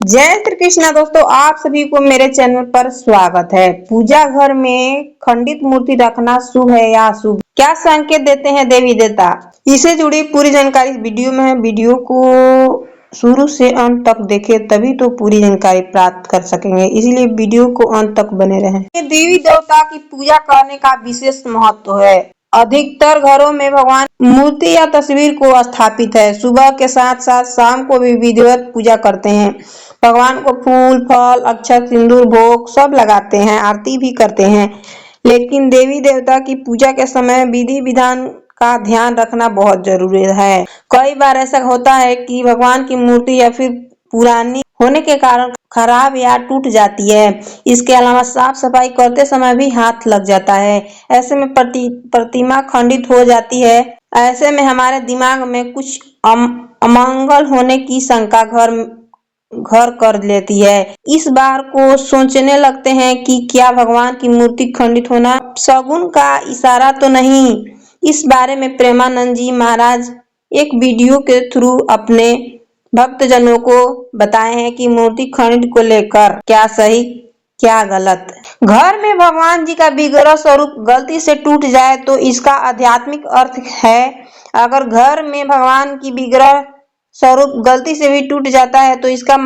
जय श्री कृष्णा दोस्तों, आप सभी को मेरे चैनल पर स्वागत है। पूजा घर में खंडित मूर्ति रखना शुभ है या अशुभ? क्या संकेत देते हैं देवी देवता? इससे जुड़ी पूरी जानकारी इस वीडियो में है। वीडियो को शुरू से अंत तक देखें, तभी तो पूरी जानकारी प्राप्त कर सकेंगे, इसलिए वीडियो को अंत तक बने रहें। देवी देवता की पूजा करने का विशेष महत्व है। अधिकतर घरों में भगवान मूर्ति या तस्वीर को स्थापित है। सुबह के साथ साथ शाम को भी विधिवत पूजा करते हैं। भगवान को फूल, फल, अक्षत, सिंदूर, भोग सब लगाते हैं, आरती भी करते हैं। लेकिन देवी देवता की पूजा के समय विधि विधान का ध्यान रखना बहुत जरूरी है। कई बार ऐसा होता है कि भगवान की मूर्ति या फिर पुरानी होने के कारण खराब या टूट जाती है। इसके अलावा साफ सफाई करते समय भी हाथ लग जाता है। ऐसे में प्रतिमा खंडित हो जाती है। ऐसे में हमारे दिमाग में कुछ अमंगल होने की शंका घर कर लेती है। इस बार को सोचने लगते हैं कि क्या भगवान की मूर्ति खंडित होना शगुन का इशारा तो नहीं। इस बारे में प्रेमानंद जी महाराज एक वीडियो के थ्रू अपने भक्तजनों को बताए हैं कि मूर्ति खंडित को लेकर क्या सही क्या गलत। घर में भगवान जी का विग्रह स्वरूप गलती से टूट जाए तो इसका आध्यात्मिक अर्थ है। अगर घर में भगवान की विग्रह स्वरूप गलती से भी टूट जाता है तो इसका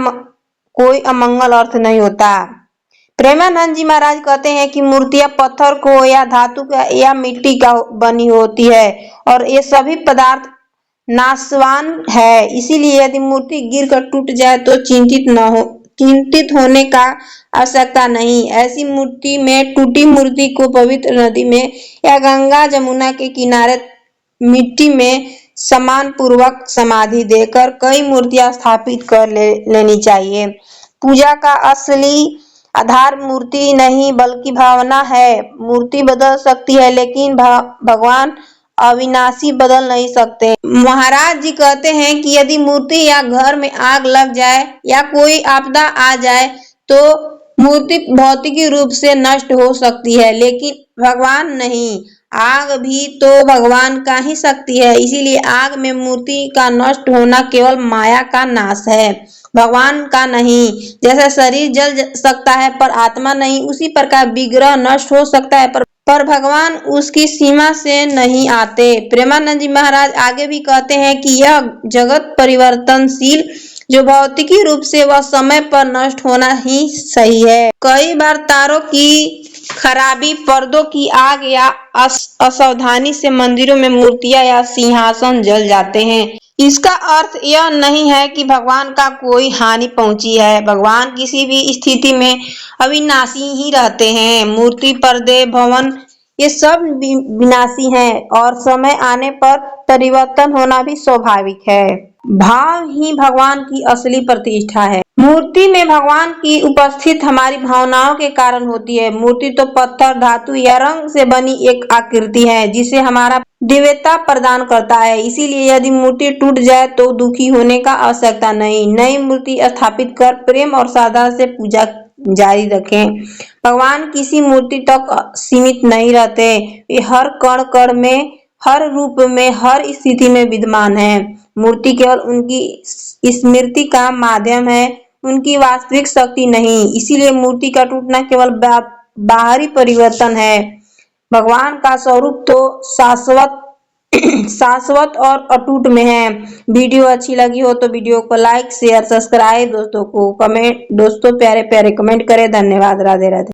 कोई अमंगल अर्थ नहीं होता। प्रेमानंद जी महाराज कहते हैं कि मूर्तियां पत्थर को या धातु का या मिट्टी का बनी होती है और ये सभी पदार्थ नाशवान है। इसीलिए यदि मूर्ति गिरकर टूट जाए तो चिंतित होने का आवश्यकता नहीं। ऐसी मूर्ति में टूटी मूर्ति को पवित्र नदी में या गंगा जमुना के किनारे मिट्टी में सम्मान पूर्वक समाधि देकर कई मूर्तियां स्थापित कर लेनी चाहिए। पूजा का असली आधार मूर्ति नहीं बल्कि भावना है। मूर्ति बदल सकती है लेकिन भगवान अविनाशी बदल नहीं सकते। महाराज जी कहते हैं कि यदि मूर्ति या घर में आग लग जाए या कोई आपदा आ जाए तो मूर्ति भौतिक रूप से नष्ट हो सकती है, लेकिन भगवान नहीं। आग भी तो भगवान का ही शक्ति है। इसीलिए आग में मूर्ति का नष्ट होना केवल माया का नाश है, भगवान का नहीं। जैसे शरीर जल सकता है पर आत्मा नहीं, उसी प्रकार विग्रह नष्ट हो सकता है पर भगवान उसकी सीमा से नहीं आते। प्रेमानंद जी महाराज आगे भी कहते हैं कि यह जगत परिवर्तनशील, जो भौतिकी रूप से वह समय पर नष्ट होना ही सही है। कई बार तारों की खराबी, पर्दों की आग या असावधानी से मंदिरों में मूर्तियां या सिंहासन जल जाते हैं। इसका अर्थ यह नहीं है कि भगवान का कोई हानि पहुंची है। भगवान किसी भी स्थिति में अविनाशी ही रहते हैं। मूर्ति, पर्दे, भवन ये सब विनाशी हैं और समय आने पर परिवर्तन होना भी स्वाभाविक है। भाव ही भगवान की असली प्रतिष्ठा है। मूर्ति में भगवान की उपस्थिति हमारी भावनाओं के कारण होती है। मूर्ति तो पत्थर, धातु या रंग से बनी एक आकृति है जिसे हमारा दिव्यता प्रदान करता है। इसीलिए यदि मूर्ति टूट जाए तो दुखी होने का आवश्यकता नहीं। नई मूर्ति स्थापित कर प्रेम और श्रद्धा से पूजा जारी रखें। भगवान किसी मूर्ति तक सीमित नहीं रहते, वे हर कण कण में, हर रूप में, हर स्थिति में विद्यमान है। मूर्ति केवल उनकी स्मृति का माध्यम है, उनकी वास्तविक शक्ति नहीं। इसीलिए मूर्ति का टूटना केवल बाहरी परिवर्तन है। भगवान का स्वरूप तो शाश्वत और अटूट में है। वीडियो अच्छी लगी हो तो वीडियो को लाइक, शेयर, सब्सक्राइब, दोस्तों प्यारे प्यारे कमेंट करें। धन्यवाद। राधे राधे।